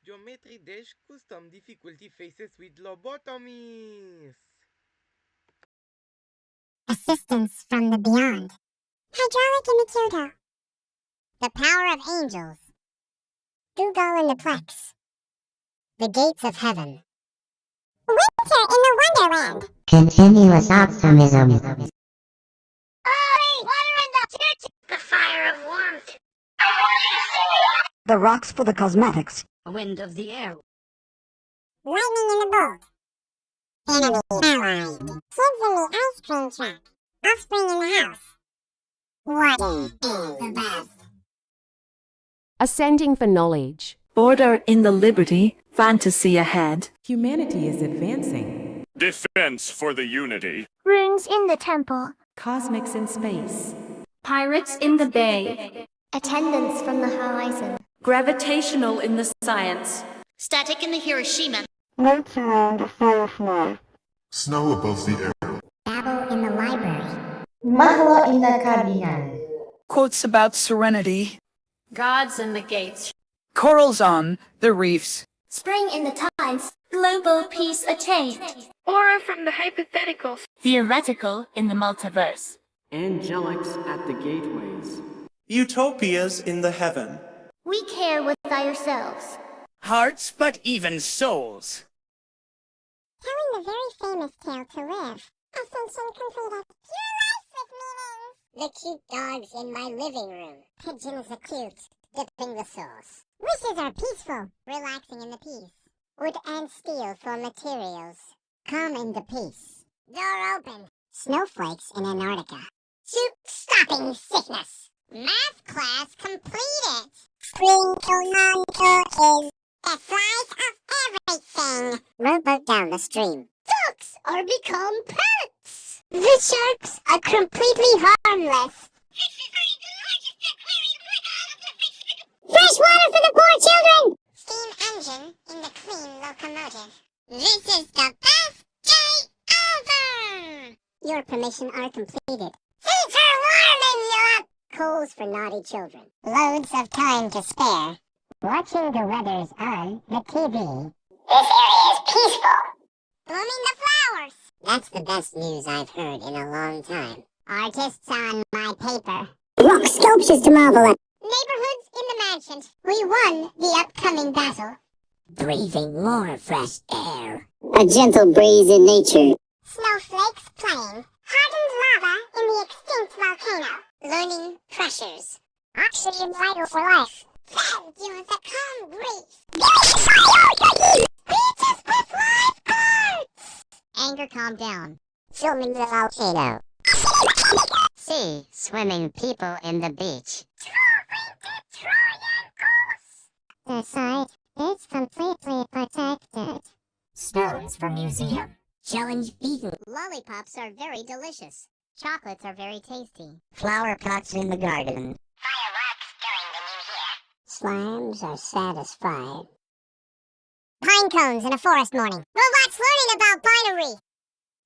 Geometry Dash Custom Difficulty Faces with Lobotomies. Assistance from the beyond. Hydraulic in the Kyoto. The power of angels. Google in the Plex. The gates of heaven. Winter in the Wonderland. Continuous optimism. The fire of warmth. The rocks for the cosmetics. Wind of the air. Lightning in the bolt. Enemy allied. Kids in the ice cream truck. Offspring in the house. Water in the bath. Ascending for knowledge. Order in the liberty. Fantasy ahead. Humanity is advancing. Defense for the unity. Runes in the temple. Cosmics in space. Pirates in the bay. Attendance from the horizon. Gravitational in the science. Static in the Hiroshima. Lights around the firefly. Snow above the air. Babble in the library. Mahlo in the Caribbean. Quotes about serenity. Gods in the gates. Corals on the reefs. Spring in the tides. Global peace attained. Aura from the hypotheticals. Theoretical in the multiverse. Angelics at the gateways. Utopias in the heaven. We care with ourselves. Hearts, but even souls. Telling the very famous tale to live. Ascension completed. Pure life with meaning. The cute dogs in my living room. Pigeons are cute, dipping the sauce. Wishes are peaceful, relaxing in the peace. Wood and steel for materials. Calm in the peace. Door open. Snowflakes in Antarctica. Stopping sickness. Math class completed. Sprinkle is the slice of everything. Rowboat down the stream. Ducks are become pets. The sharks are completely harmless. Fresh water for the poor children. Steam engine in the clean locomotive. This is the best day ever. Your permission are completed. Heat for warming you up. Coals for naughty children. Loads of time to spare. Watching the weathers on the TV. This area is peaceful. Blooming the flowers. That's the best news I've heard in a long time. Artists on my paper. Rock sculptures to marvel at. Neighborhoods in the mansions. We won the upcoming battle. Breathing more fresh air. A gentle breeze in nature. Snowflakes playing. Hardened lava in the extinct volcano. Learning pressures. Oxygen vital for life. Then give us a calm breeze. Beaches with live arts. Anger calm down. Filming the volcano. Sea swimming people in the beach. The site is completely protected. Stones from museum. Challenge beaten. Lollipops are very delicious. Chocolates are very tasty. Flower pots in the garden. Fireworks during the new year. Slimes are satisfied. Pine cones in a forest morning. Robots learning about binary.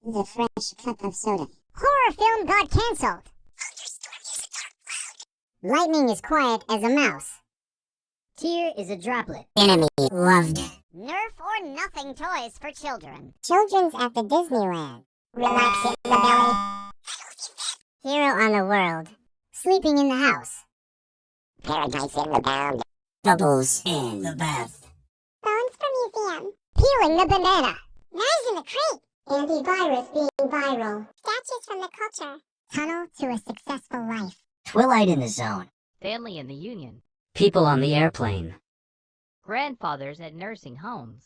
The fresh cup of soda. Horror film got cancelled. Thunderstorm music got loud. Lightning is quiet as a mouse. Tear is a droplet. Enemy loved. Nerf or nothing toys for children. Children's at the Disneyland. Relax in the belly. Hero on the world. Sleeping in the house. Paradise in the pound. Bubbles in the bath. Bones from museum. Peeling the banana. Knives in the crate. Antivirus being viral. Statues from the culture. Tunnel to a successful life. Twilight in the zone. Family in the union. People on the airplane. Grandfathers at nursing homes.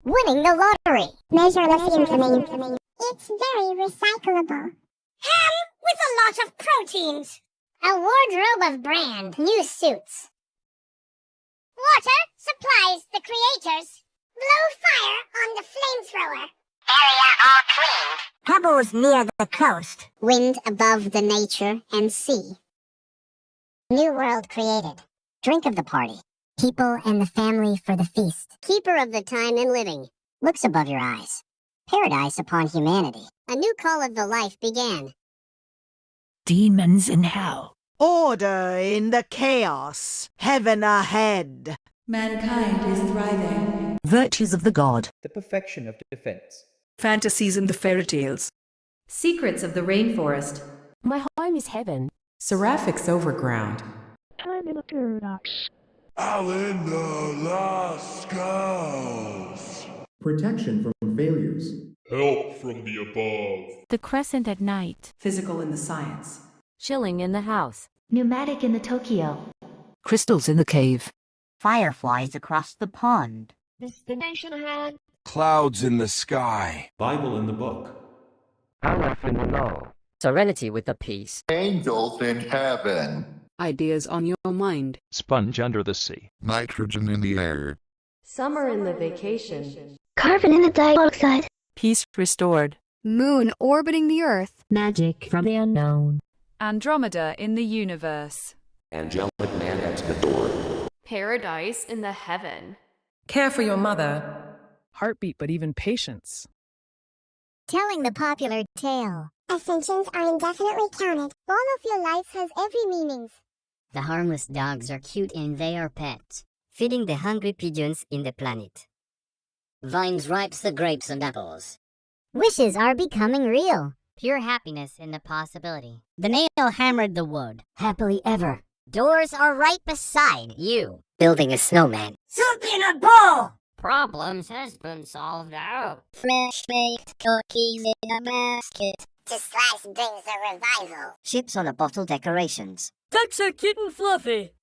Winning the lottery. Measureless incoming. It's very recyclable. Ham with a lot of proteins. A wardrobe of brand new suits. Water supplies the creators. Blow fire on the flamethrower. Area all clean. Pebbles near the coast. Wind above the nature and sea. New world created. Drink of the party. People and the family for the feast. Keeper of the time and living. Looks above your eyes. Paradise upon humanity. A new call of the life began. Demons in hell. Order in the chaos. Heaven ahead. Mankind is thriving. Virtues of the god. The perfection of defense. Fantasies in the fairy tales. Secrets of the rainforest. My home is heaven. Seraphics overground. Time in the paradox. Alan the Last Scouts. Protection from failures. Help from the above. The crescent at night. Physical in the science. Chilling in the house. Pneumatic in the Tokyo. Crystals in the cave. Fireflies across the pond. Destination ahead. Clouds in the sky. Bible in the book. Aleph in the law. Serenity with a peace. Angels in heaven. Ideas on your mind. Sponge under the sea. Nitrogen in the air. Summer in the vacation. Carbon in the dioxide. Peace restored. Moon orbiting the Earth. Magic from the unknown. Andromeda in the universe. Angelic man at the door. Paradise in the heaven. Care for your mother. Heartbeat, but even patience. Telling the popular tale. Ascensions are indefinitely counted. All of your life has every meaning. The harmless dogs are cute and they are pets. Feeding the hungry pigeons in the planet. Vines ripes the grapes and apples. Wishes are becoming real. Pure happiness in the possibility. The nail hammered the wood. Happily ever. Doors are right beside you. Building a snowman. Soup in a bowl! Problems has been solved out. Fresh baked cookies in a basket. To slice brings the revival. Ships on a bottle decorations. Ducks are cute and fluffy.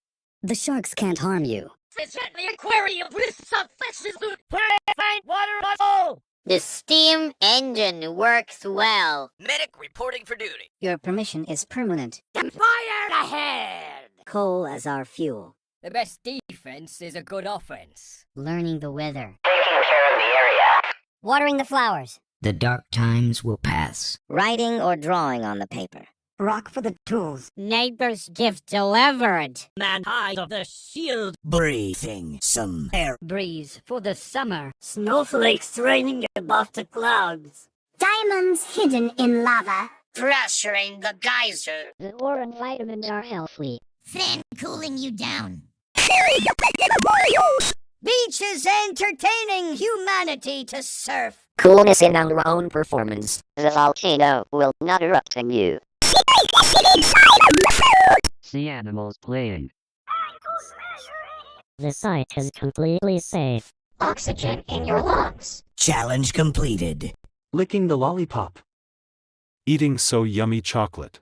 The sharks can't harm you. Fish at the aquarium with some fishes. Find water bottle. The steam engine works well. Medic reporting for duty. Your permission is permanent. Fire ahead. Coal as our fuel. The best defense is a good offense. Learning the weather. Taking care of the area. Watering the flowers. The dark times will pass. Writing or drawing on the paper. Rock for the tools. Neighbor's gift delivered. Man high of the shield. Breathing some air. Breeze for the summer. Snowflakes raining above the clouds. Diamonds hidden in lava. Pressuring the geyser. The ore and vitamins are healthy. Fan cooling you down. Beach is entertaining humanity to surf. Coolness in our own performance. The volcano will not erupt in you. See animals playing. The site is completely safe. Oxygen in your lungs. Challenge completed. Licking the lollipop. Eating so yummy chocolate.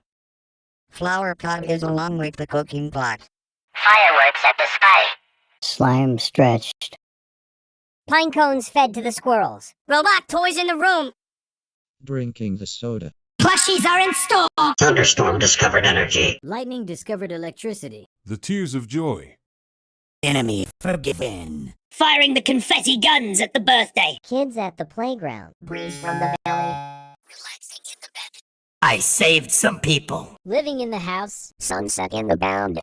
Flower pot is along with the cooking pot. Fireworks at the sky. Slime stretched. Pine cones fed to the squirrels. Robot toys in the room. Drinking the soda. Plushies are in store. Thunderstorm discovered energy. Lightning discovered electricity. The tears of joy. Enemy forgiven. Firing the confetti guns at the birthday. Kids at the playground. Breeze from the belly. Relaxing in the bed. I saved some people. Living in the house. Sunset in the bound.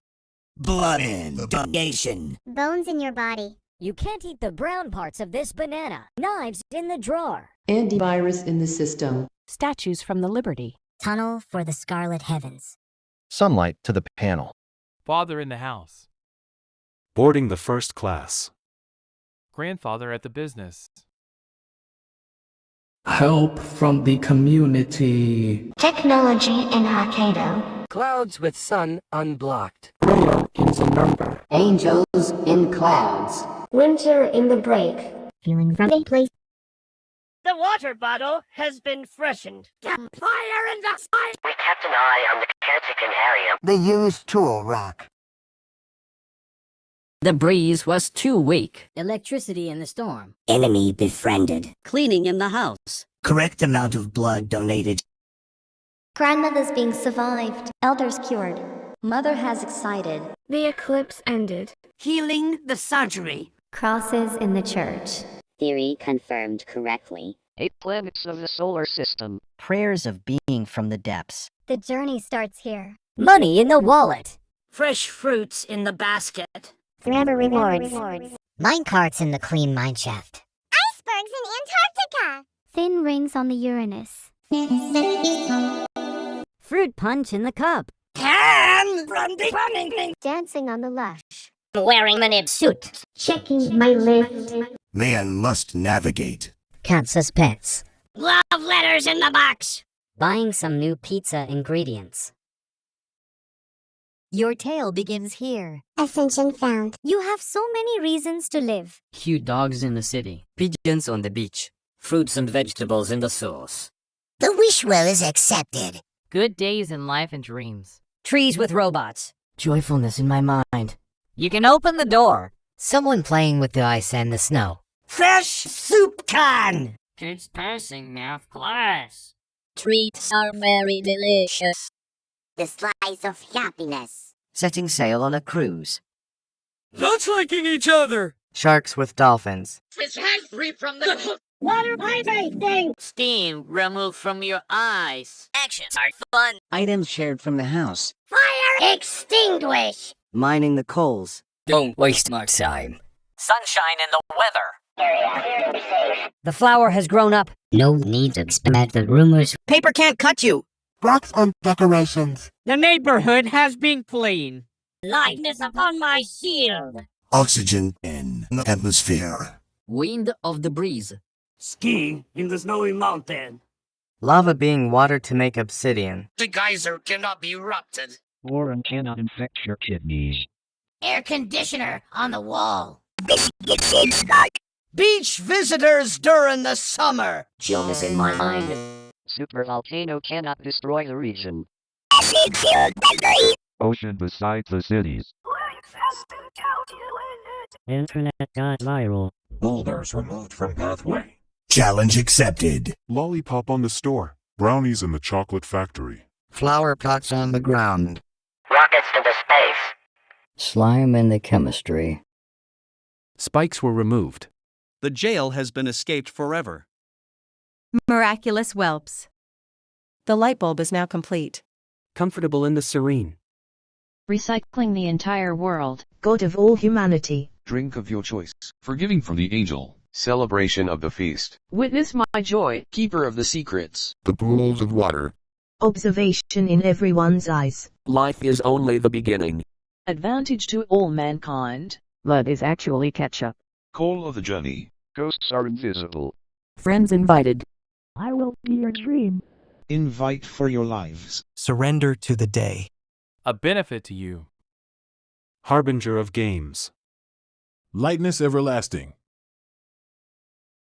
Blood in the nation. Bones in your body. You can't eat the brown parts of this banana. Knives in the drawer. Antivirus in the system. Statues from the Liberty. Tunnel for the scarlet heavens. Sunlight to the panel. Father in the house. Boarding the first class. Grandfather at the business. Help from the community. Technology in Hokkaido. Clouds with sun unblocked. Prayer is a number. Angels in clouds. Winter in the break. Feeling from a place. The water bottle has been freshened. Fire in the sky. We kept an eye on the caretaking area. The used tool rack. The breeze was too weak. Electricity in the storm. Enemy befriended. Cleaning in the house. Correct amount of blood donated. Grandmother's being survived. Elders cured. Mother has excited. The eclipse ended. Healing the surgery. Crosses in the church. Theory confirmed correctly. 8 planets of the solar system. Prayers of being from the depths. The journey starts here. Money in the wallet. Fresh fruits in the basket. Forever rewards. Minecarts in the clean mineshaft. Icebergs in Antarctica. Thin rings on the Uranus. Fruit punch in the cup. Can from the running. Dancing on the lush. Wearing my nib suit. Checking my list. Man must navigate. Cats as pets. Love letters in the box. Buying some new pizza ingredients. Your tale begins here. Ascension found. You have so many reasons to live. Cute dogs in the city. Pigeons on the beach. Fruits and vegetables in the sauce. The wish well is accepted. Good days in life and dreams. Trees with robots. Joyfulness in my mind. You can open the door. Someone playing with the ice and the snow. Fresh soup can. Kids passing math class. Treats are very delicious. The slice of happiness. Setting sail on a cruise. Not liking each other. Sharks with dolphins. Fish head free from the Water vibrating. Steam removed from your eyes. actions are fun. Items shared from the house. Fire extinguish. Mining the coals. Don't waste my time. Sunshine in the weather. The flower has grown up. No need to expand the rumors. Paper can't cut you. Rocks and decorations. The neighborhood has been clean. Lightness upon my shield. Oxygen in the atmosphere. Wind of the breeze. Skiing in the snowy mountain. Lava being water to make obsidian. The geyser cannot be erupted. Boron cannot infect your kidneys. Air conditioner on the wall. Beach visitors during the summer. Chillness in my mind. Super volcano cannot destroy the region. Ocean beside the cities. Internet got viral. Boulders removed from pathway. Challenge accepted. Lollipop on the store. Brownies in the chocolate factory. Flower pots on the ground. Rockets to the space. Slime in the chemistry. Spikes were removed. The jail has been escaped forever. Miraculous whelps. The light bulb is now complete. Comfortable in the serene. Recycling the entire world. God of all humanity. Drink of your choice. Forgiving from the angel. Celebration of the feast. Witness my joy. Keeper of the secrets. The pools of water. Observation in everyone's eyes. Life is only the beginning. Advantage to all mankind. Blood is actually ketchup. Call of the journey. Ghosts are invisible. Friends invited. I will be your dream. Invite for your lives. Surrender to the day. A benefit to you. Harbinger of games. Lightness everlasting.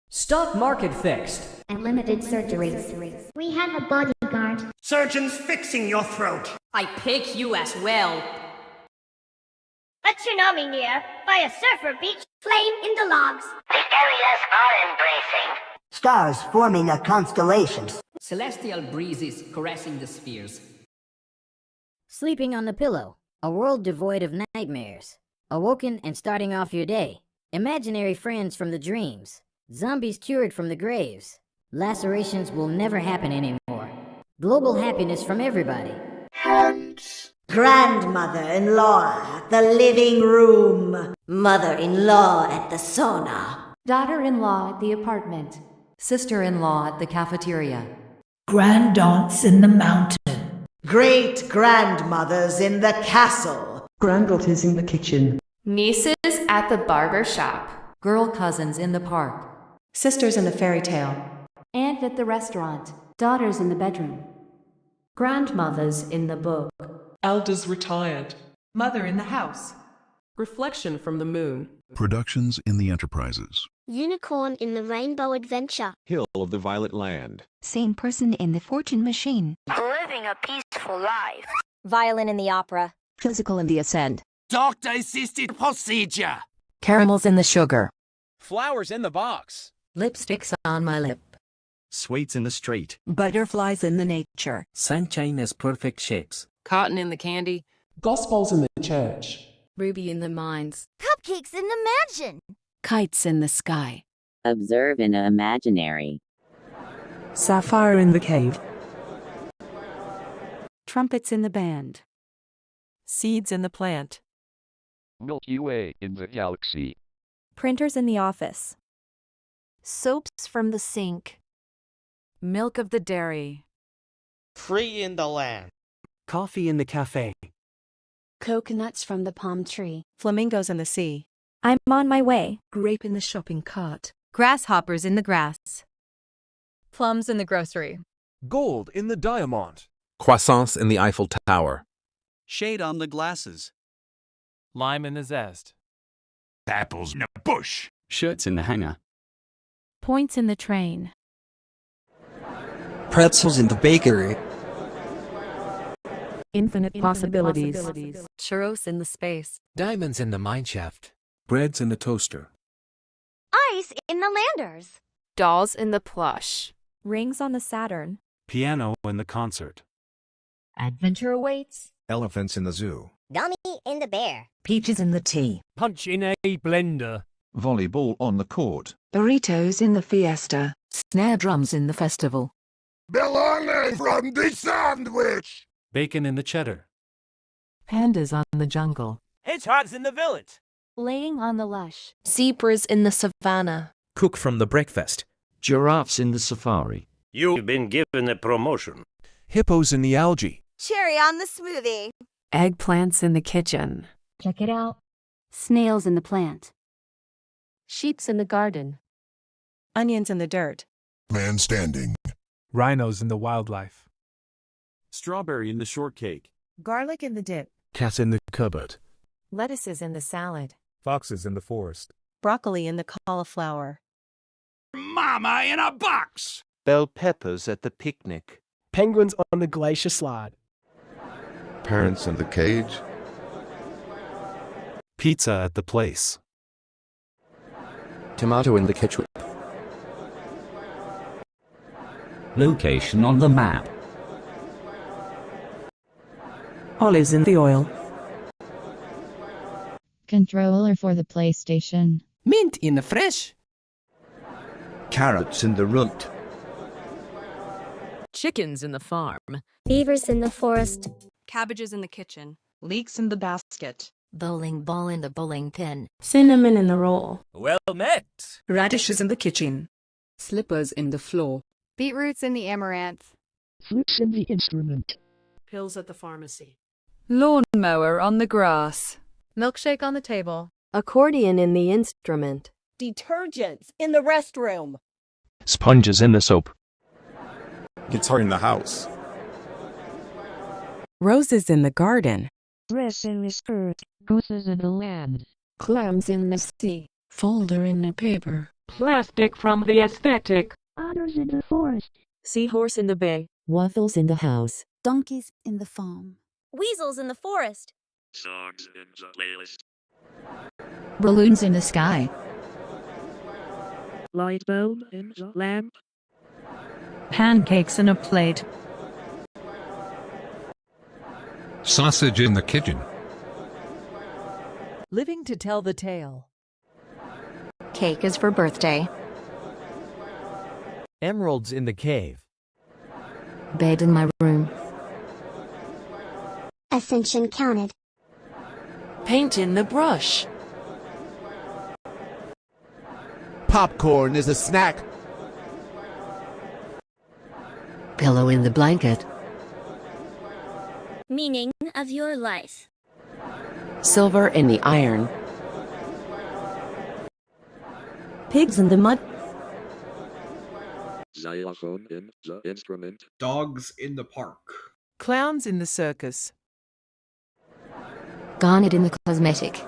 Stock market fixed. Unlimited surgeries. We have a bodyguard. Surgeons fixing your throat. I pick you as well. A tsunami near by a surfer beach. Flame in the logs. The areas are embracing. Stars forming a constellation. Celestial breezes caressing the spheres. Sleeping on the pillow. A world devoid of nightmares. Awoken and starting off your day. Imaginary friends from the dreams. Zombies cured from the graves. Lacerations will never happen anymore. Global happiness from everybody. Grandmother-in-law at the living room. Mother-in-law at the sauna. Daughter-in-law at the apartment. Sister-in-law at the cafeteria. Grandaunts in the mountain. Great-grandmothers in the castle. Granddaughters in the kitchen. Nieces at the barber shop. Girl cousins in the park. Sisters in the fairy tale. Aunt at the restaurant. Daughters in the bedroom. Grandmothers in the book. Elders retired. Mother in the house. Reflection from the moon. Productions in the enterprises. Unicorn in the rainbow adventure. Hill of the violet land. Same person in the fortune machine. Living a peaceful life. Violin in the opera. Physical in the ascent. Doctor-assisted procedure. Caramels in the sugar. Flowers in the box. Lipsticks on my lip. Sweets in the street. Butterflies in the nature. Sunshine as perfect shapes. Cotton in the candy. Gospels in the church. Ruby in the mines. Cupcakes in the mansion. Kites in the sky. Observe in a imaginary. Sapphire in the cave. Trumpets in the band. Seeds in the plant. Milky Way in the galaxy. Printers in the office. Soaps from the sink. Milk of the dairy. Free in the land. Coffee in the cafe. Coconuts from the palm tree. Flamingos in the sea. I'm on my way. Grape in the shopping cart. Grasshoppers in the grass. Plums in the grocery. Gold in the diamond. Croissants in the Eiffel Tower. Shade on the glasses. Lime in the zest. Apples in a bush. Shirts in the hanger. Points in the train. Pretzels in the bakery. Infinite possibilities. Churros in the space. Diamonds in the mineshaft. Breads in the toaster. Ice in the landers. Dolls in the plush. Rings on the Saturn. Piano in the concert. Adventure awaits. Elephants in the zoo. Gummy in the bear. Peaches in the tea. Punch in a blender. Volleyball on the court. Burritos in the fiesta. Snare drums in the festival. Bologna from the sandwich. Bacon in the cheddar. Pandas on the jungle. Hedgehogs in the village. Laying on the lush. Zebras in the savannah. Cook from the breakfast. Giraffes in the safari. You've been given a promotion. Hippos in the algae. Cherry on the smoothie. Eggplants in the kitchen. Check it out. Snails in the plant. Sheeps in the garden. Onions in the dirt. Man standing. Rhinos in the wildlife. Strawberry in the shortcake. Garlic in the dip. Cat in the cupboard. Lettuces in the salad. Foxes in the forest. Broccoli in the cauliflower. Mama in a box. Bell peppers at the picnic. Penguins on the glacier slide. Parents in the cage. Pizza at the place. Tomato in the ketchup. Location on the map. Olives in the oil. Controller for the PlayStation. Mint in the fresh. Carrots in the runt. Chickens in the farm. Beavers in the forest. Cabbages in the kitchen. Leeks in the basket. Bowling ball in the bowling pin. Cinnamon in the roll. Well met. Radishes in the kitchen. Slippers in the floor. Beetroots in the amaranth. Fruits in the instrument. Pills at the pharmacy. Lawnmower on the grass. Milkshake on the table. Accordion in the instrument. Detergents in the restroom. Sponges in the soap. Guitar in the house. Roses in the garden. Dress in the skirt. Gooses in the land. Clams in the sea. Folder in the paper. Plastic from the aesthetic. Otters in the forest. Seahorse in the bay. Waffles in the house. Donkeys in the farm. Weasels in the forest. Songs in the playlist. Balloons in the sky. Light bulb in the lamp. Pancakes in a plate. Sausage in the kitchen. Living to tell the tale. Cake is for birthday. Emeralds in the cave. Bed in my room. Ascension counted. Paint in the brush. Popcorn is a snack. Pillow in the blanket. Meaning of your life. Silver in the iron. Pigs in the mud. Xylophone in the instrument. Dogs in the park. Clowns in the circus. Garnet in the cosmetic.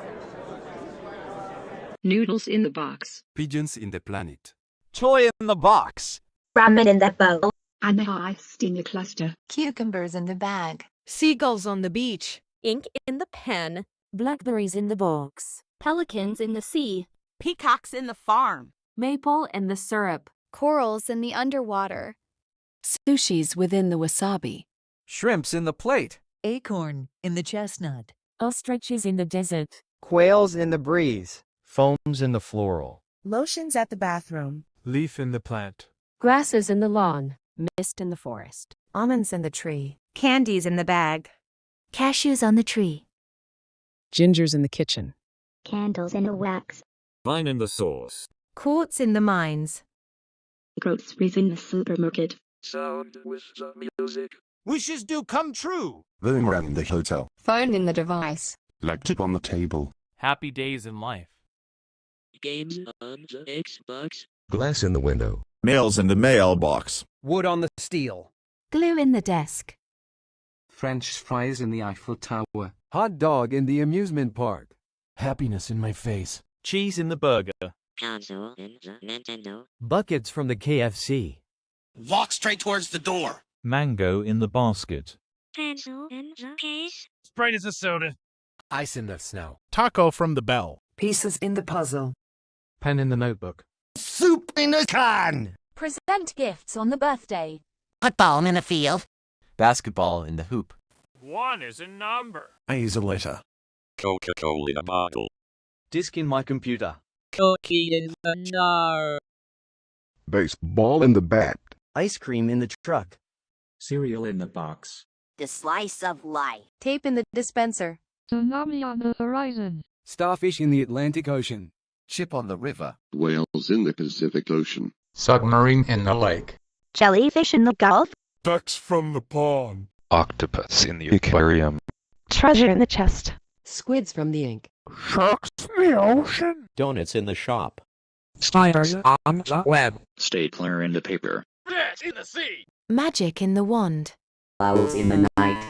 Noodles in the box. Pigeons in the planet. Toy in the box. Ramen in that bowl. Amethyst in the cluster. Cucumbers in the bag. Seagulls on the beach. Ink in the pen. Blackberries in the box. Pelicans in the sea. Peacocks in the farm. Maple in the syrup. Corals in the underwater. Sushis within the wasabi. Shrimps in the plate. Acorn in the chestnut. Ostriches in the desert. Quails in the breeze. Foams in the floral. Lotions at the bathroom. Leaf in the plant. Grasses in the lawn. Mist in the forest. Almonds in the tree. Candies in the bag. Cashews on the tree. Gingers in the kitchen. Candles in the wax. Vine in the sauce. Quartz in the mines. Groceries in the supermarket. Sound with the music. Wishes do come true. Room around the hotel. Phone in the device. Laptop on the table. Happy days in life. Games on the Xbox. Glass in the window. Mails in the mailbox. Wood on the steel. Glue in the desk. French fries in the Eiffel Tower. Hot dog in the amusement park. Happiness in my face. Cheese in the burger. Console in the Nintendo. Buckets from the KFC. Walk straight towards the door. Mango in the basket. Pencil in the case. Sprite is a soda. Ice in the snow. Taco from the bell. Pieces in the puzzle. Pen in the notebook. Soup in a can. Present gifts on the birthday. Football in the field. Basketball in the hoop. 1 is a number. A is a letter. Coca-Cola in a bottle. Disk in my computer. Cookie in the jar. Baseball in the bat. Ice cream in the truck. Cereal in the box. The slice of life. Tape in the dispenser. Tsunami on the horizon. Starfish in the Atlantic Ocean. Ship on the river. Whales in the Pacific Ocean. Submarine in the lake. Jellyfish in the Gulf. Ducks from the pond. Octopus in the aquarium. Treasure in the chest. Squids from the ink. Sharks in the ocean. Donuts in the shop. Spiders on the web. Stapler in the paper. Fish in the sea. Magic in the wand. Owls in the night.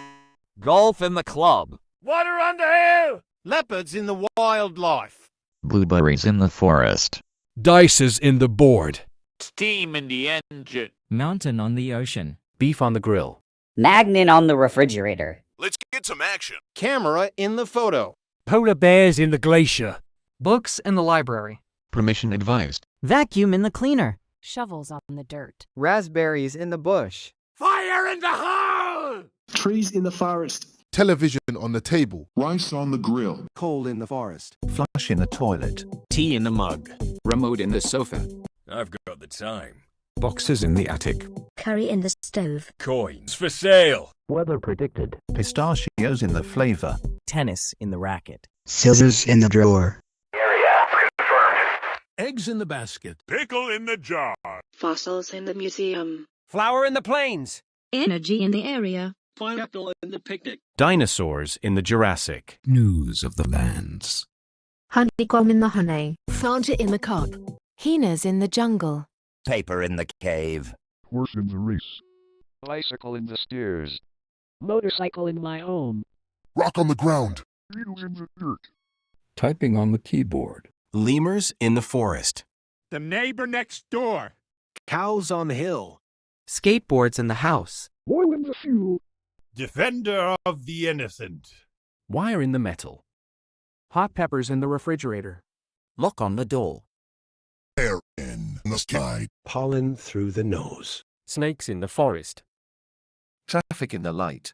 Golf in the club. Water on the hill. Leopards in the wildlife. Blueberries in the forest. Dices in the board. Steam in the engine. Mountain on the ocean. Beef on the grill. Magnet on the refrigerator. Let's get some action. Camera in the photo. Polar bears in the glacier. Books in the library. Permission advised. Vacuum in the cleaner. Shovels on the dirt. Raspberries in the bush. Fire in the hole. Trees in the forest. Television on the table. Rice on the grill. Coal in the forest. Flush in the toilet. Tea in the mug. Remote in the sofa. I've got the time. Boxes in the attic. Curry in the stove. Coins for sale. Weather predicted. Pistachios in the flavor. Tennis in the racket. Scissors in the drawer. Eggs in the basket. Pickle in the jar. Fossils in the museum. Flower in the plains. Energy in the area. Pineapple in the picnic. Dinosaurs in the Jurassic. News of the lands. Honeycomb in the honey. Fanta in the cup. Hyenas in the jungle. Paper in the cave. Horse in the race. Bicycle in the stairs. Motorcycle in my home. Rock on the ground. Needles in the dirt. Typing on the keyboard. Lemurs in the forest. The neighbor next door. Cows on the hill. Skateboards in the house. Oil in the fuel. Defender of the innocent. Wire in the metal. Hot peppers in the refrigerator. Lock on the door. Air in the sky. Pollen through the nose. Snakes in the forest. Traffic in the light.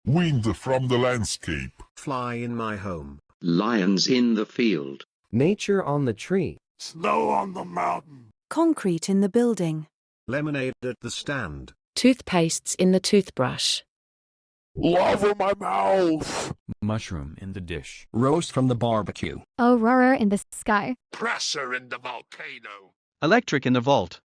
Wind from the landscape. Fly in my home. Lions in the field. Nature on the tree. Snow on the mountain. Concrete in the building. Lemonade at the stand. Toothpastes in the toothbrush. Love in my mouth. Mushroom in the dish. Roast from the barbecue. Aurora in the sky. Pressure in the volcano. Electric in the vault.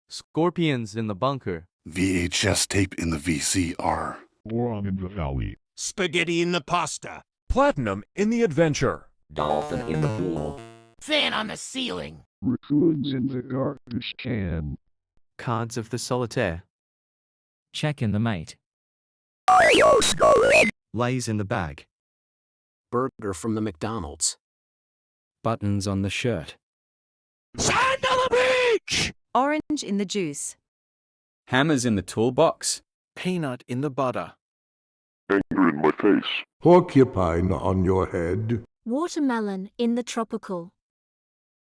Scorpions in the bunker. VHS tape in the VCR. Boron in the valley. Spaghetti in the pasta. Platinum in the adventure. Dolphin in the pool. Fan on the ceiling. Raccoons in the garbage can. Cards of the solitaire. Check in the mate. Lays in the bag. Burger from the McDonald's. Buttons on the shirt. Sand on the beach. Orange in the juice. Hammers in the toolbox. Peanut in the butter. Anger in my face. Porcupine on your head. Watermelon in the tropical.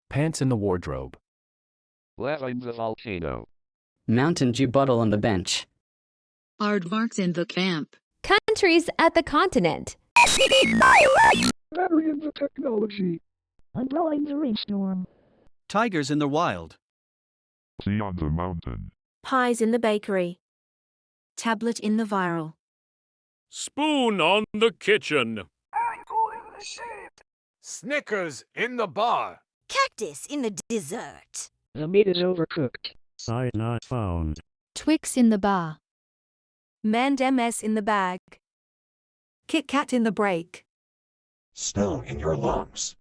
Pants in the wardrobe. Lava in the volcano. Mountain Dew bottle on the bench. Aardvarks in the camp. Countries at the continent. Battery in the technology. Umbrella in the rainstorm. Tigers in the wild. Sea on the mountain. Pies in the bakery. Tablet in the viral. Spoon on the kitchen. Snickers in the bar. Cactus in the dessert. The meat is overcooked. Sign not found. Twix in the bar. Manned MS in the bag. Kit Kat in the break. Snow in your lungs.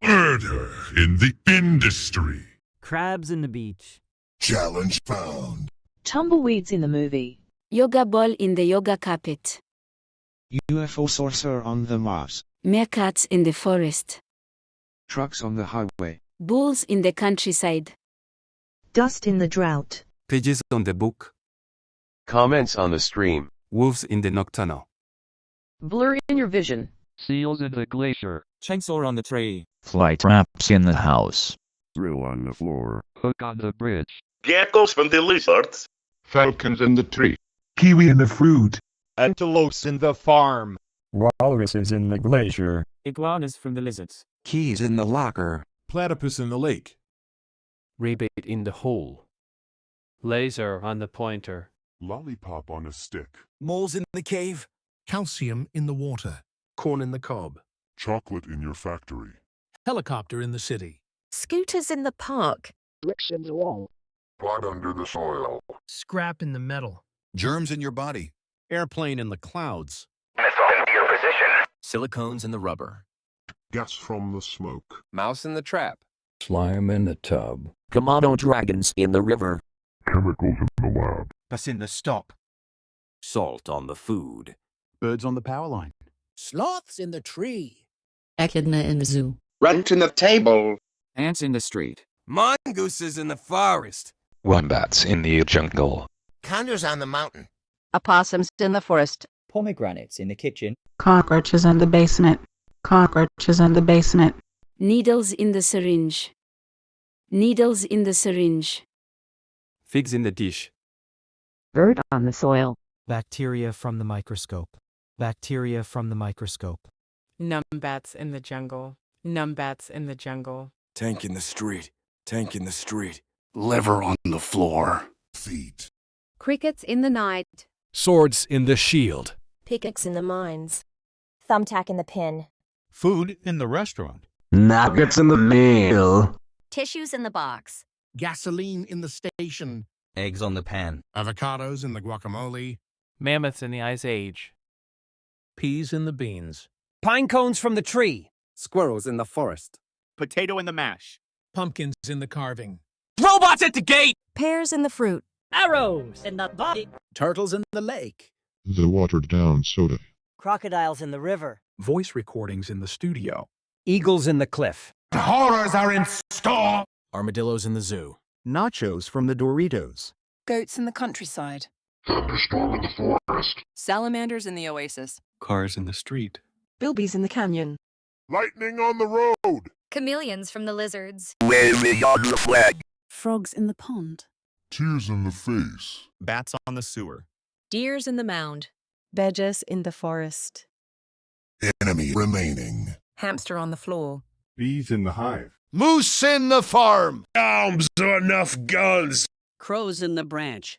Murder in the industry. Crabs in the beach. Challenge found. Tumbleweeds in the movie. Yoga ball in the yoga carpet. UFO saucer on the Mars. Meerkats in the forest. Trucks on the highway. Bulls in the countryside. Dust in the drought. Pages on the book. Comments on the stream. Wolves in the nocturnal. Blur in your vision. Seals in the glacier. Chainsaw on the tree. Fly traps in the house. Drill on the floor. Hook on the bridge. Geckos from the lizards. Falcons in the tree. Kiwi in the fruit. Antelopes in the farm. Walruses in the glacier. Iguanas from the lizards. Keys in the locker. Platypus in the lake. Rabbit in the hole. Laser on the pointer. Lollipop on a stick. Moles in the cave. Calcium in the water. Corn in the cob. Chocolate in your factory. Helicopter in the city. Scooters in the park. Bricks in the wall. Pot under the soil. Scrap in the metal. Germs in your body. Airplane in the clouds. Missile into your position. Silicones in the rubber. Gas from the smoke. Mouse in the trap. Slime in the tub. Komodo dragons in the river. Chemicals in the lab. Pus in the stock. Salt on the food. Birds on the power line. Sloths in the tree. Echidna in the zoo. Rent in the table. Ants in the street. Mongooses in the forest. Wombats in the jungle. Condors on the mountain. Opossums in the forest. Pomegranates in the kitchen. Cockroaches in the basement. Cockroaches in the basement. Needles in the syringe. Needles in the syringe. Figs in the dish. Bird on the soil. Bacteria from the microscope. Bacteria from the microscope. Numbats in the jungle. Numbats in the jungle. Tank in the street. Tank in the street. Liver on the floor. Feet. Crickets in the night. Swords in the shield. Pickaxe in the mines. Thumbtack in the pin. Food in the restaurant. Nuggets in the meal. Tissues in the box. Gasoline in the station. Eggs on the pan. Avocados in the guacamole. Mammoths in the Ice Age. Peas in the beans. Pine cones from the tree. Squirrels in the forest. Potato in the mash. Pumpkins in the carving. Robots at the gate. Pears in the fruit. Arrows in the body. Turtles in the lake. The watered down soda. Crocodiles in the river. Voice recordings in the studio. Eagles in the cliff. The horrors are in store. Armadillos in the zoo. Nachos from the Doritos. Goats in the countryside. Thunderstorm in the forest. Salamanders in the oasis. Cars in the street. Bilbies in the canyon. Lightning on the road. Chameleons from the lizards. Wave beyond the flag. Frogs in the pond. Tears in the face. Bats on the sewer. Deers in the mound. Badgers in the forest. Enemy remaining. Hamster on the floor. Bees in the hive. Moose in the farm. Arms are enough guns. Crows in the branch.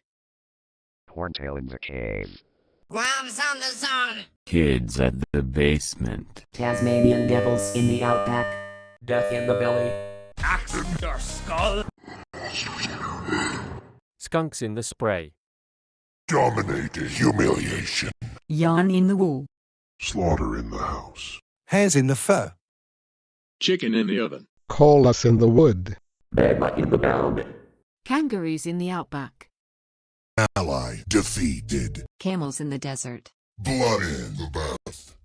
Horntail in the cave. Gloves on the zone. Kids at the basement. Tasmanian devils in the outback. Death in the belly. Axe in your skull. Skunks in the spray. Dominated humiliation. Yarn in the wool. Slaughter in the house. Hares in the fur. Chicken in the oven. Call us in the wood. Bama in the mound. Kangaroos in the outback. Ally defeated. Camels in the desert. Blood in the bath.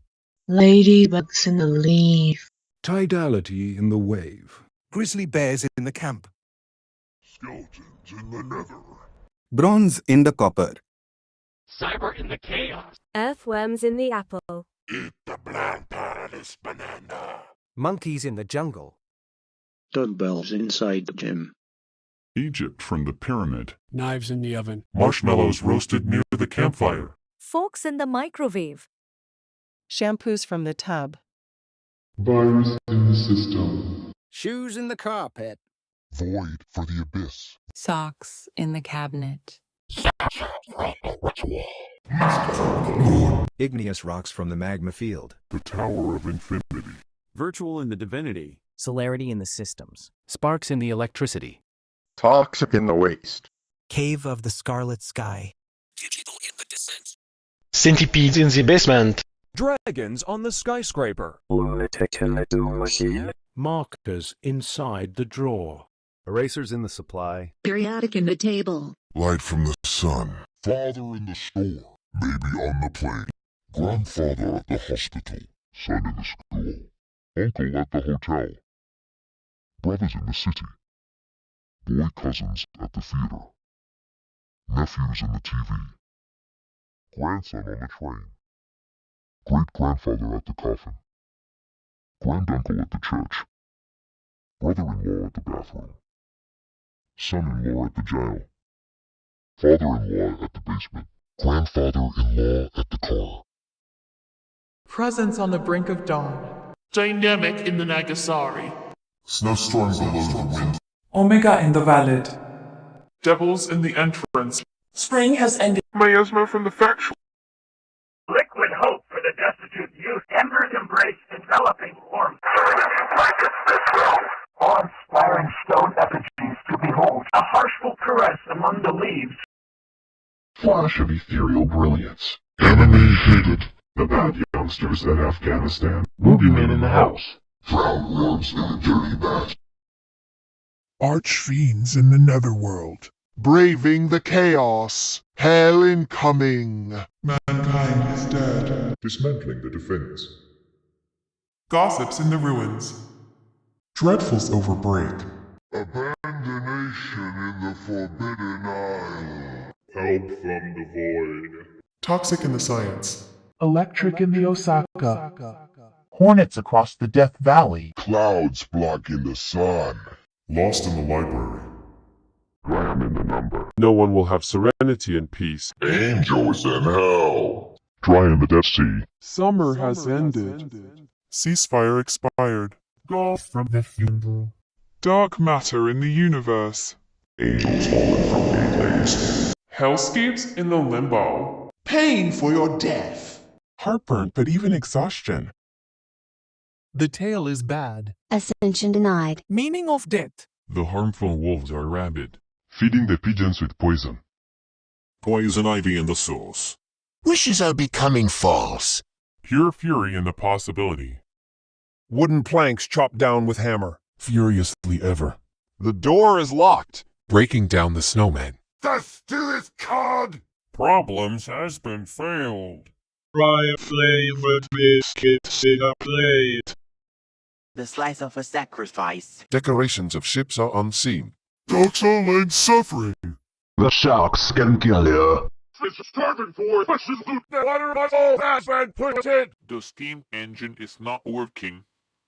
Ladybugs in the leaf. Tidality in the wave. Grizzly bears in the camp. Skeletons in the nether. Bronze in the copper. Cyber in the chaos. Earthworms in the apple. Eat the bland paradise banana. Monkeys in the jungle. Dumbbells inside the gym. Egypt from the pyramid. Knives in the oven. Marshmallows roasted near the campfire. Forks in the microwave. Shampoos from the tub. Virus in the system. Shoes in the carpet. Void for the abyss. Socks in the cabinet. Igneous rocks from the magma field. The Tower of Infinity. Virtual in the divinity. Celerity in the systems. Sparks in the electricity. Toxic in the waste. Cave of the scarlet sky. Centipedes in the basement. Dragons on the skyscraper. Markers inside the drawer. Erasers in the supply. Periodic in the table. Light from the sun. Father in the store. Baby on the plane. Grandfather at the hospital. Son in the school. Uncle at the hotel. Brothers in the city. Boy cousins at the theater. Nephews in the TV. Grandson on the train. Great-grandfather at the coffin. Granduncle at the church. Brother-in-law at the bathroom. Son-in-law at the jail. Father-in-law at the basement. Grandfather-in-law at the car. Presence on the brink of dawn. Dynamic in the Nagasari. Snowstorm below the wind. Omega in the valid. Devils in the entrance. Spring has ended. Miasma from the factual. Liquid hope for the destitute youth. Embers embrace enveloping warmth. Awe-inspiring stone effigies to behold. A harshful caress among the leaves. Flash of ethereal brilliance. Enemy hated. The bad youngsters at Afghanistan. Boogeyman in the house. Drowned worms in a dirty bat. Archfiends in the netherworld. Braving the chaos. Hell incoming. Mankind is dead. Dismantling the defense. Gossips in the ruins. Dreadfuls overbreak. Abandonation in the Forbidden Isle. Help from the void. Toxic in the science. Electric in the Osaka. Hornets across the Death Valley. Clouds blocking the sun. Lost in the library. Gram in the number. No one will have serenity and peace. Angels in hell. Dry in the Dead Sea. Summer has ended. Ceasefire expired. Golf from the funeral. Dark matter in the universe. Angels fallen from gateways. Hellscapes in the limbo. Pain for your death. Heartburn, but even exhaustion. The tale is bad. Ascension denied. Meaning of death. The harmful wolves are rabid. Feeding the pigeons with poison. Poison ivy in the sauce. Wishes are becoming false. Pure fury in the possibility. Wooden planks chopped down with hammer. Furiously ever. The door is locked. Breaking down the snowman. The still is cod. Problems has been failed. Fry flavored biscuits in a plate. The slice of a sacrifice. Decorations of ships are unseen. Dogs are laid suffering. The sharks can kill you. It's starving for precious loot. The water muscle has been put in. The steam engine is not working.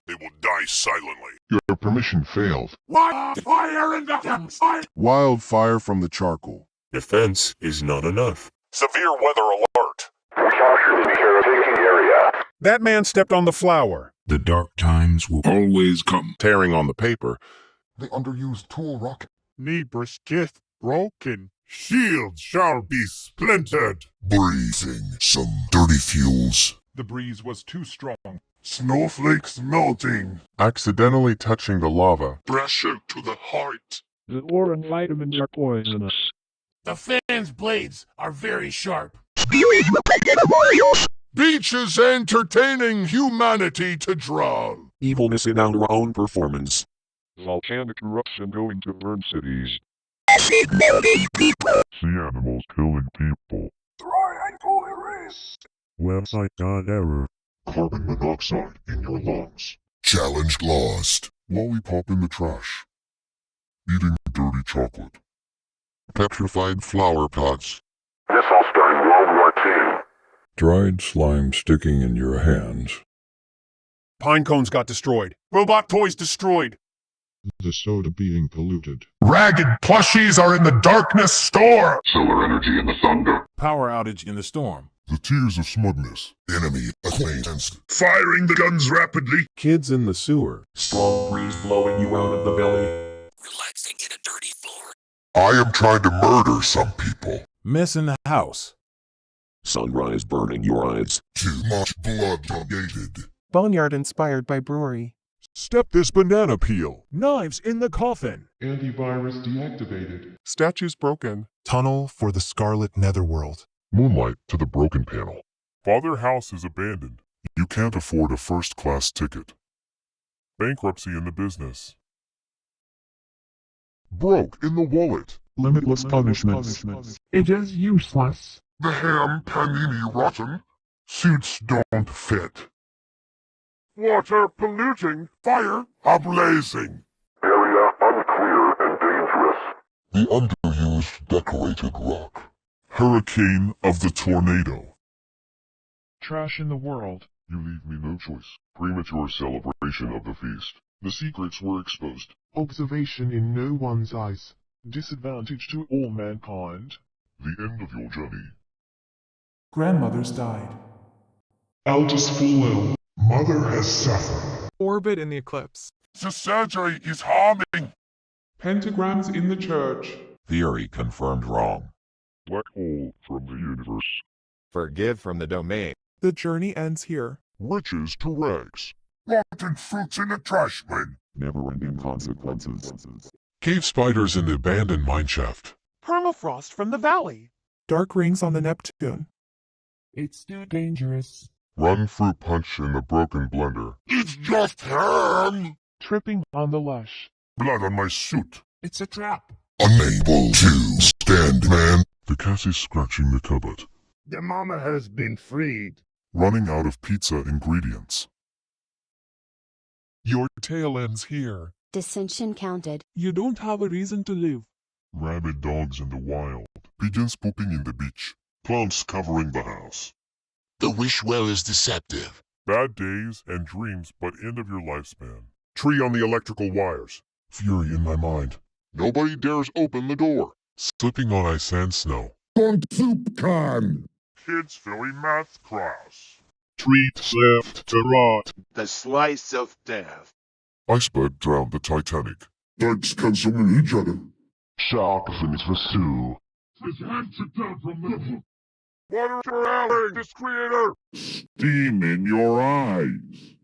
They will die silently. Your permission failed. Wildfire in the campsite. Wildfire from the charcoal. Defense is not enough. Severe weather alert. Caution, taking area. That man stepped on the flower. The dark times will always come. Tearing on the paper. The underused tool rocket. Knee brisket broken. Shield shall be splintered. Breathing some dirty fuels. The breeze was too strong. Snowflakes melting. Accidentally touching the lava. Pressure to the heart. The orange vitamins are poisonous. The fan's blades are very sharp. Beaches entertaining humanity to drown. Evilness in our own performance. Volcanic eruption going to burn cities. Sea animals killing people. Triangle erased. Website got error. Carbon monoxide in your lungs. Challenge lost. Lollipop in the trash. Eating dirty chocolate. Petrified flower pots. This all started World War II. Dried slime sticking in your hands. Pine cones got destroyed. Robot toys destroyed. The soda being polluted. Ragged plushies are in the darkness store. Solar energy in the thunder. Power outage in the storm. The tears of smugness. Enemy acquaintance. Firing the guns rapidly. Kids in the sewer. Strong breeze blowing you out of the belly. Relaxing in a dirty floor. I am trying to murder some people. Mess in the house. Sunrise burning your eyes. Too much blood donated. Boneyard inspired by brewery. Step this banana peel. Knives in the coffin. Antivirus deactivated. Statues broken. Tunnel for the Scarlet Netherworld. Moonlight to the broken panel. Father house is abandoned. You can't afford a first-class ticket. Bankruptcy in the business. Broke in the wallet. Limitless punishments. It is useless. The ham panini rotten. Suits don't fit. Water polluting. Fire ablazing. Area unclear and dangerous. The underused decorated rock. Hurricane of the tornado. Trash in the world. You leave me no choice. Premature celebration of the feast. The secrets were exposed. Observation in no one's eyes. Disadvantage to all mankind. The end of your journey. Grandmother's died. Eldest full ill. Mother has suffered. Orbit in the eclipse. The surgery is harming. Pentagrams in the church. Theory confirmed wrong. Black hole from the universe. Forgive from the domain. The journey ends here. Riches to rags. Rotten fruits in a trash bin. Never-ending consequences. Cave spiders in the abandoned mineshaft. Permafrost from the valley. Dark rings on the Neptune. It's too dangerous. Run fruit punch in the broken blender. It's just ham! Tripping on the lush. Blood on my suit. It's a trap. Unable to stand, man. The Cassie's scratching the cupboard. The mama has been freed. Running out of pizza ingredients. Your tail ends here. Dissension counted. You don't have a reason to live. Rabid dogs in the wild. Pigeons pooping in the beach. Plants covering the house. The wish well is deceptive. Bad days and dreams, but end of your lifespan. Tree on the electrical wires. Fury in my mind. Nobody dares open the door. Slipping on ice and snow. Soup can. Kids' Philly math class. Treat left to rot. The slice of death. Iceberg drowned the Titanic. Dykes consuming each other. Shark fins pursue. His hand took down from the water rally, this creator. Steam in your eyes.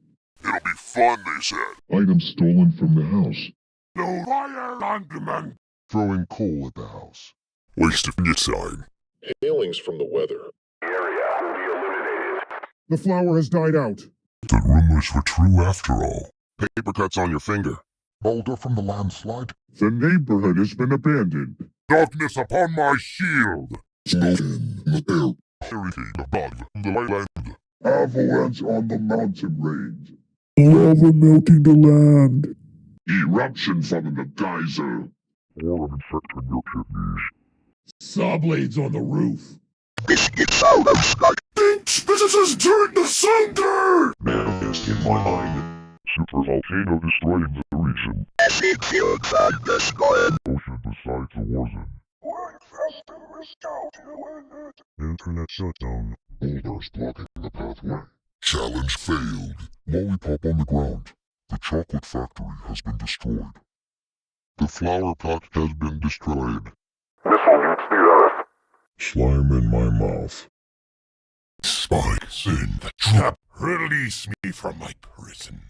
It'll be fun, they said. Items stolen from the house. No fire on demand. Throwing coal at the house. Waste of sign. Hailings from the weather. Area will be eliminated. The flower has died out. The rumors were true after all. Paper cuts on your finger. Boulder from the landslide. The neighborhood has been abandoned. Darkness upon my shield. Smoke in the air. Everything above the land. Avalanche on the mountain range. Lava melting the land. Eruption from the geyser. Worm infecting your kidneys. Saw blades on the roof. Biscuits out of sky. Thinks businesses turn to cinder. Manifest in my mind. Super volcano destroying the region. Acid fields on the sky. Ocean besides the war zone. Internet shutdown. Boulders blocking the pathway. Challenge failed. Lollipop on the ground. The chocolate factory has been destroyed. The flower pot has been destroyed. Missile hits the earth. Slime in my mouth. Spikes in the Trap. Release me from my prison.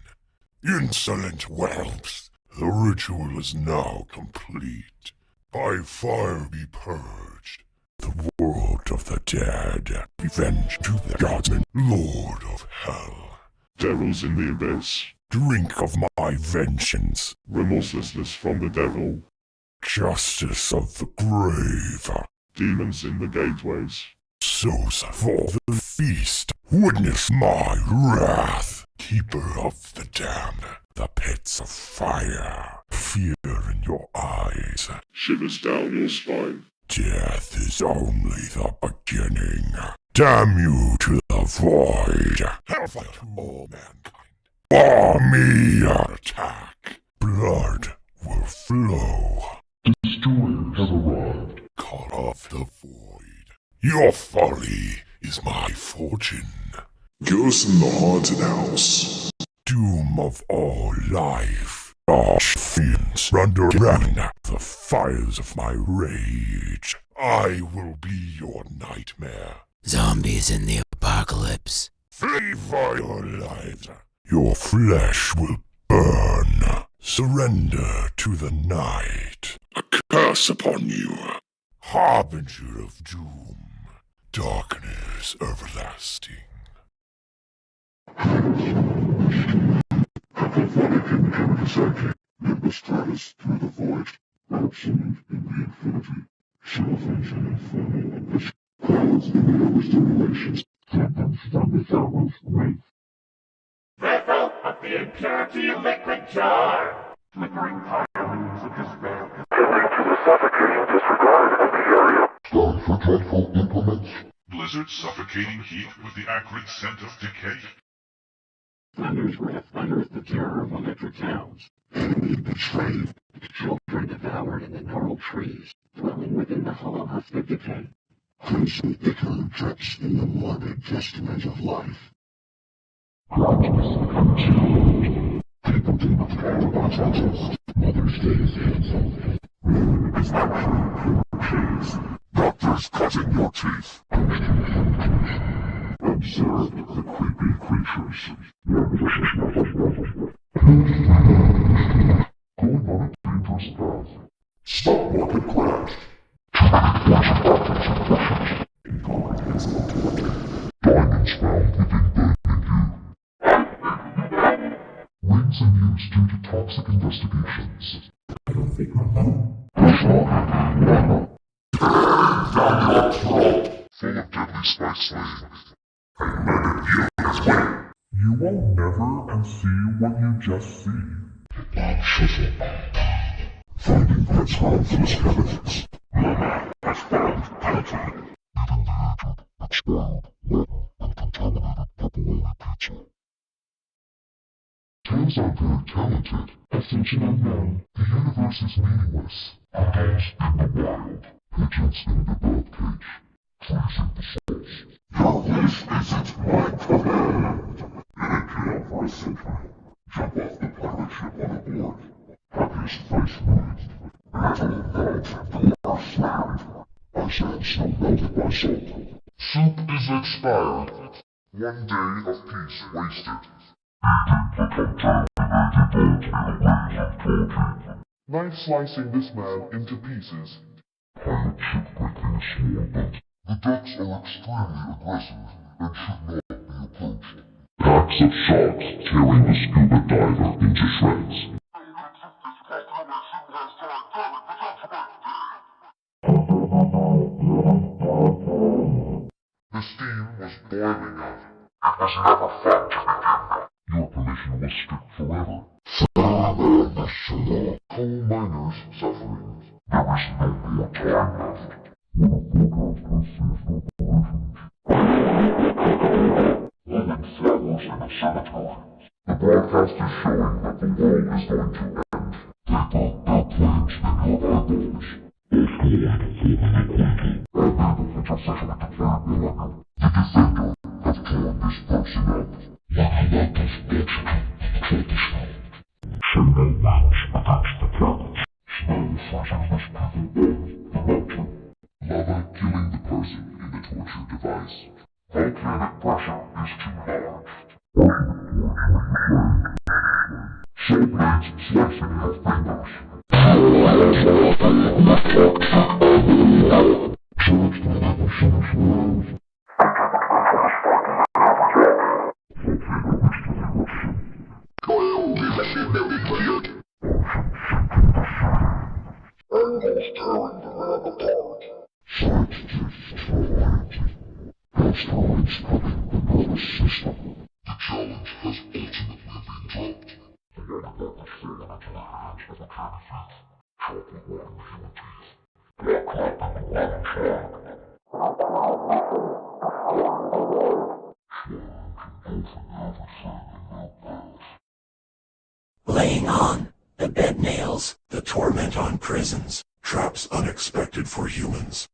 Insolent whelps. The ritual is now complete. By fire be purged. The world of the dead. Revenge to the gods and Lord of Hell. devils in the abyss. Drink of my vengeance. Remorselessness from the devil. Justice of the grave. Demons in the gateways. Souls for the feast. Witness my wrath. Keeper of the damned. The pits of fire. Fear in your eyes. Shivers down your spine. Death is only the beginning. Damn you to the void. Hellfire to all mankind. Army attack. Blood will flow. Destroyers have arrived. Call off the void. Your folly is my fortune. Ghosts in the haunted house. Doom of all life. Harsh fiends underground the fires of my rage. I will be your nightmare. Zombies in the apocalypse. Flee for your lives. Your flesh will Burn. Surrender to the night. A curse upon you. Harbinger of doom. Darkness everlasting. Vessel of the impurity liquid jar. Flickering firelings of despair. Killing to the suffocating disregard of the area. Time for dreadful implements. Blizzard suffocating heat with the acrid scent of decay. Thunder's wrath unearthed the terror of electric towns. Enemy betrayed. Children devoured in the gnarled trees, dwelling within the hollow husk of decay. Crimson decay drips in the morbid testament of life. People do not care about justice. Mother's Day is canceled. Moon is not true cheese. Doctors cutting your teeth. Observe the creepy creatures. Going on a dangerous path. Stop walking crash. Diamonds found within burning you. Rings in use due to toxic investigations. I don't think my mom. Full of deadly spice slaying. You will never and see what you just see. Finding Prince Harmful skeletons. Mama has found Palatine. Even the aged, expired, rotten, and contaminated pepperoni pizza. Turns out very talented. Ascension unknown. The universe is meaningless. Animals in the wild. Pigeons in the birdcage. Trees in the source. Your wish isn't my command. In a jail for a century. Jump off the pirate ship on a board. Happiest face raised. Metal valves and door slammed. Ice and snow melted by salt. Soup is expired. 1 day of peace wasted. Knife slicing this man into pieces. Pirate ship breaking a small boat. The decks are extremely aggressive and should not be approached. Packs of sharks tearing the scuba diver into shreds. The steam was boiling out. It was never fun to begin with. Your permission was strict forever. Coal miners suffering. There is no more time left. Moving flowers in a cemetery. The broadcast is showing that the world is going to end. Paper airplanes in your eyeballs. Intercession declared millennial. The Defender have torn this person up. One lot of bullshit. Traditional. So no malice against the planet. Snow slashing this people off the mountain. Lava killing the person in the torture device. Volcanic pressure is too large. Saw blades slicing your fingers. Almost tearing the lab apart. Asteroids cutting the nervous system. The challenge has ultimately been dropped. The water has fallen into the hands of a tiny thief. Chocolate water human teeth. Black crap in the lemon flag. Laying on, the bed nails, the torment on prisons, traps unexpected for humans.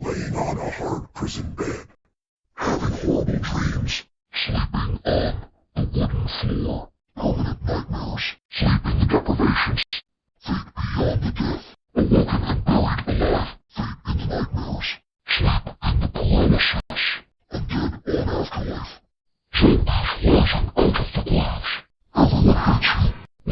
Laying on a hard prison bed. Having horrible dreams. Sleeping on the wooden floor. Permanent nightmares. Sleeping deprivations. Fate beyond the death. Awoken and buried alive. Fate in the nightmares. Sleep in the paralysis. Undead on afterlife. Zombies rising out of the graves. Everyone hates you.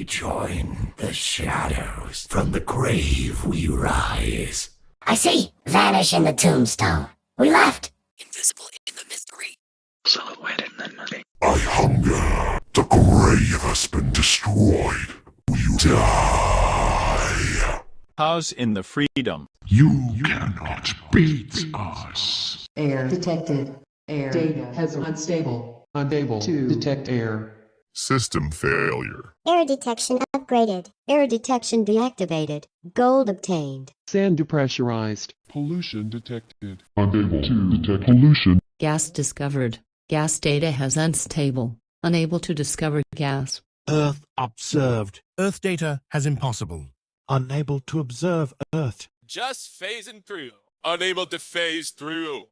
join the shadows. From the grave we rise. I see. Vanish in the tombstone. We left. Invisible in the mystery. Silhouette in the nothing. I hunger. The grave has been destroyed. We die. House in the freedom. You cannot beat us. Air detected. Air data has unstable. Unable to detect air. System failure. Air detection upgraded. Air detection deactivated. Gold obtained. Sand depressurized. Pollution detected. Unable to detect pollution. Gas discovered. Gas data has unstable. Unable to discover gas. Earth observed. Earth data has impossible. Unable to observe Earth. Just phasing through. Unable to phase through.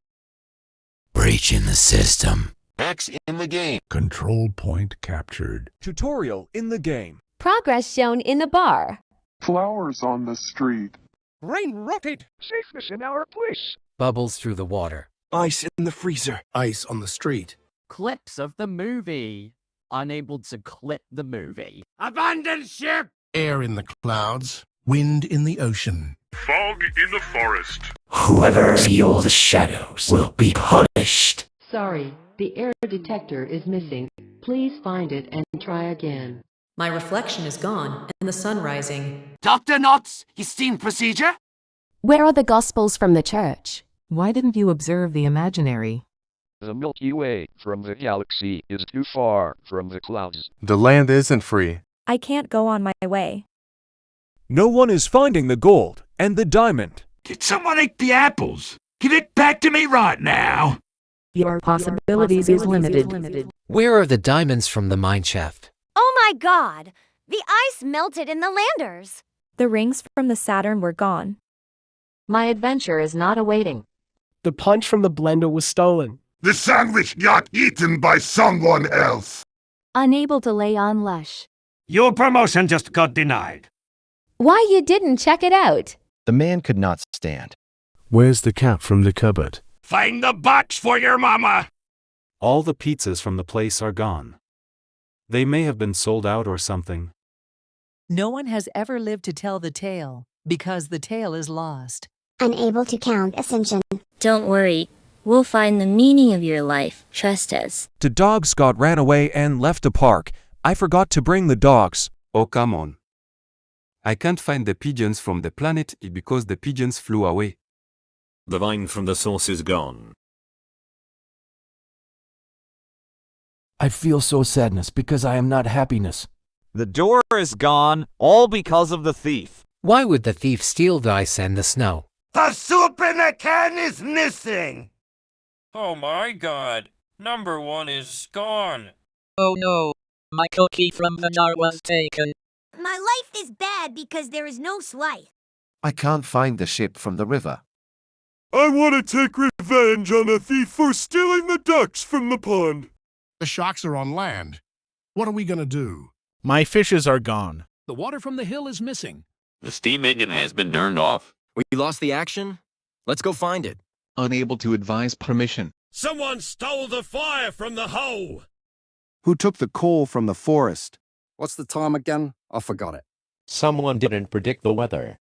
Breach in the system. Max in the game. Control point captured. Tutorial in the game. Progress shown in the bar. Flowers on the street. Rain rotted. Safeness in our place. Bubbles through the water. Ice in the freezer. Ice on the street. Clips of the movie. Unable to clip the movie. Abandon ship. Air in the clouds. Wind in the ocean. Fog in the forest. Whoever feels the shadows will be punished. Sorry, the air detector is missing. Please find it and try again. My reflection is gone and the sun rising. Dr. Knotts, you seen procedure? Where are the Gospels from the church? Why didn't you observe the imaginary? The Milky Way from the galaxy is too far from the clouds. The land isn't free. I can't go on my way. No one is finding the gold and the diamond. Did someone eat the apples? Give it back to me right now. Your possibilities is limited. Where are the diamonds from the mine shaft? Oh my god! The ice melted in the landers. The rings from the Saturn were gone. My adventure is not awaiting. The punch from the blender was stolen. The sandwich got eaten by someone else. Unable to lay on Lush. Your promotion just got denied. Why you didn't check it out? The man could not stand. Where's the cat from the cupboard? Find the box for your mama. All the pizzas from the place are gone. They may have been sold out or something. No one has ever lived to tell the tale, because the tale is lost. Unable to count ascension. Don't worry. We'll find the meaning of your life. Trust us. The dogs got ran away and left the park. I forgot to bring the dogs. Oh, come on. I can't find the pigeons from the planet because the pigeons flew away. The vine from the source is gone. I feel so sadness because I am not happiness. The door is gone, all because of the thief. Why would the thief steal the ice and the snow? The soup in the can is missing. Oh my god. Number 1 is gone. Oh no. My cookie from the jar was taken. My life is bad because there is no slice. I can't find the ship from the river. I want to take revenge on a thief for stealing the ducks from the pond. The sharks are on land. What are we gonna do? My fishes are gone. The water from the hill is missing. The steam engine has been turned off. We lost the action? Let's go find it. Unable to advise permission. Someone stole the fire from the hole. Who took the coal from the forest? What's the time again? I forgot it. Someone didn't predict the weather.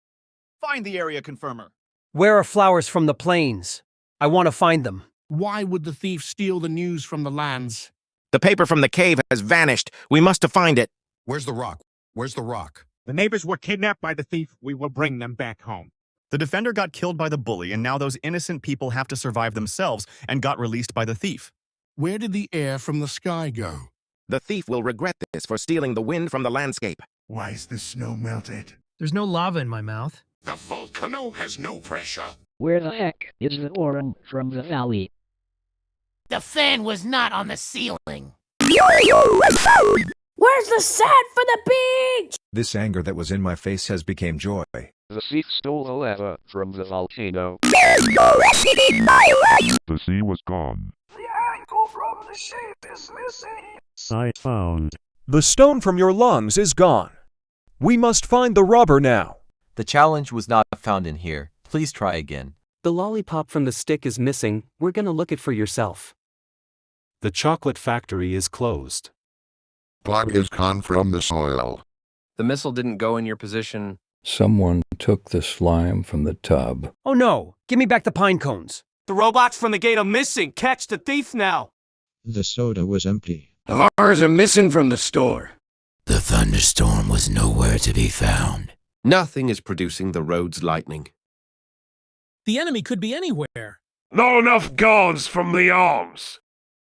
Find the area confirmer. Where are flowers from the plains? I want to find them. Why would the thief steal the news from the lands? The paper from the cave has vanished. We must find it. Where's the rock? Where's the rock? The neighbors were kidnapped by the thief. We will bring them back home. The defender got killed by the bully, and now those innocent people have to survive themselves and got released by the thief. Where did the air from the sky go? The thief will regret this for stealing the wind from the landscape. Why is the snow melted? There's no lava in my mouth. The volcano has no pressure. Where the heck is the orange from the valley? The fan was not on the ceiling. Where's the sand for the beach? This anger that was in my face has become joy. The thief stole the lava from the volcano. The sea was gone. The ankle from the ship is missing. Site found. The stone from your lungs is gone. We must find the robber now. The challenge was not found in here. Please try again. The lollipop from the stick is missing. We're gonna look it for yourself. The chocolate factory is closed. Pot is gone from the soil. The missile didn't go in your position. Someone took the slime from the tub. Oh no! Give me back the pine cones. The robots from the gate are missing. Catch the thief now. The soda was empty. The bars are missing from the store. The thunderstorm was nowhere to be found. Nothing is producing the road's lightning. The enemy could be anywhere. Not enough guards from the arms.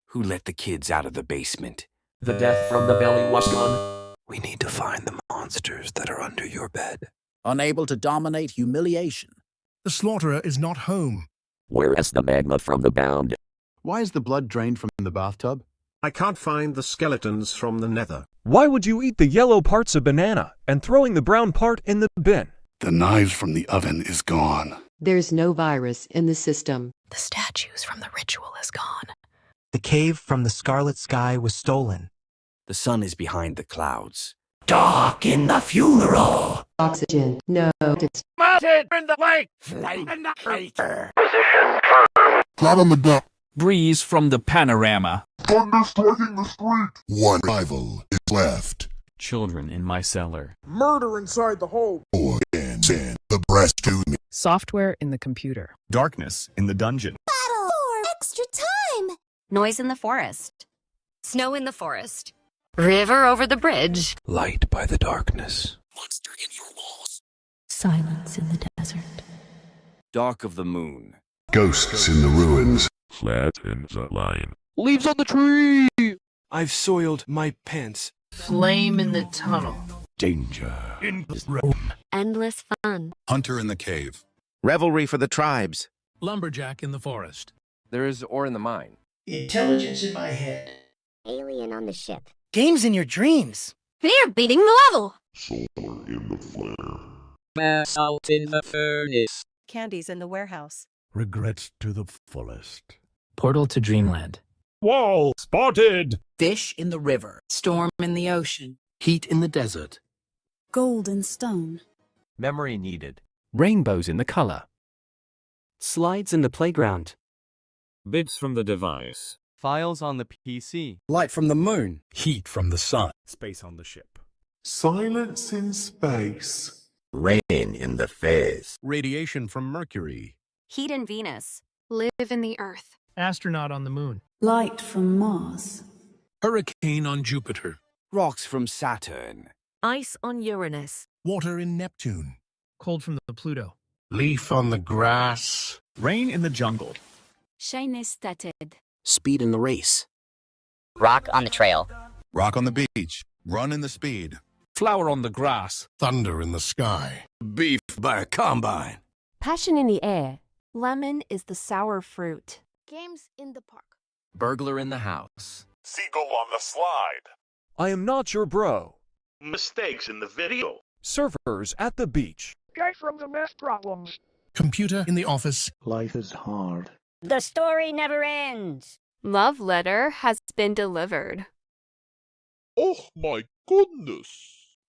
Who let the kids out of the basement? The death from the belly was gone. We need to find the monsters that are under your bed. Unable to dominate humiliation. The slaughterer is not home. Where is the magma from the bound? Why is the blood drained from the bathtub? I can't find the skeletons from the nether. Why would you eat the yellow parts of banana and throwing the brown part in the bin? The knives from the oven is gone. There's no virus in the system. The statues from the ritual is gone. The cave from the scarlet sky was stolen. The sun is behind the clouds. Dark in the funeral. Oxygen. No. Mounted in the lake. Flame in the crater. Position confirmed. Flat on the deck. Breeze from the panorama. Thunder striking the street. One rival is left. Children in my cellar. Murder inside the hole. Or send the breast to me. Software in the computer. Darkness in the dungeon. Battle for extra time. Noise in the forest. Snow in the forest. River over the bridge. Light by the darkness. Monster in your walls. Silence in the desert. Dark of the moon. Ghosts in the ruins. Flat in the line. Leaves on the tree. I've soiled my pants. Flame in the tunnel. Danger in the room. Endless fun. Hunter in the cave. Revelry for the tribes. Lumberjack in the forest. There is ore in the mine. Intelligence in my head. Alien on the ship. Games in your dreams. Fear beating the level. Solar in the flare. Mass out in the furnace. Candies in the warehouse. Regrets to the fullest. Portal to dreamland. Wall spotted. Fish in the river. Storm in the ocean. Heat in the desert. Gold and stone. Memory needed. Rainbows in the color. Slides in the playground. Bits from the device. Files on the PC. Light from the moon. Heat from the sun. Space on the ship. Silence in space. Rain in the face. Radiation from Mercury. Heat in Venus. Live in the earth. Astronaut on the moon. Light from Mars. Hurricane on Jupiter. Rocks from Saturn. Ice on Uranus. Water in Neptune. Cold from the Pluto. Leaf on the grass. Rain in the jungle. Shyness started. Speed in the race. Rock on the trail. Rock on the beach. Run in the speed. Flower on the grass. Thunder in the sky. Beef by a combine. Passion in the air. Lemon is the sour fruit. Games in the park. Burglar in the house. Seagull on the slide. I am not your bro. Mistakes in the video. Surfers at the beach. Guy from the math problems. Computer in the office. Life is hard. The story never ends. Love letter has been delivered. Oh my goodness.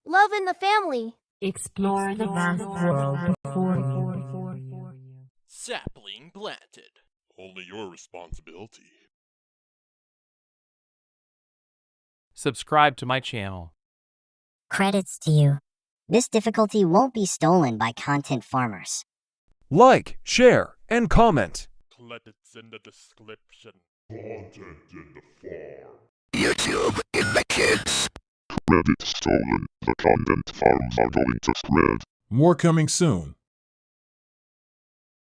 Love in the family. Explore the vast world before you. Sapling planted. Only your responsibility. Subscribe to my channel. Credits to you. This difficulty won't be stolen by content farmers. Like, share, and comment. Credits in the description. Content in the farm. YouTube in the kids. Credit stolen. The content farms are going to spread. More coming soon.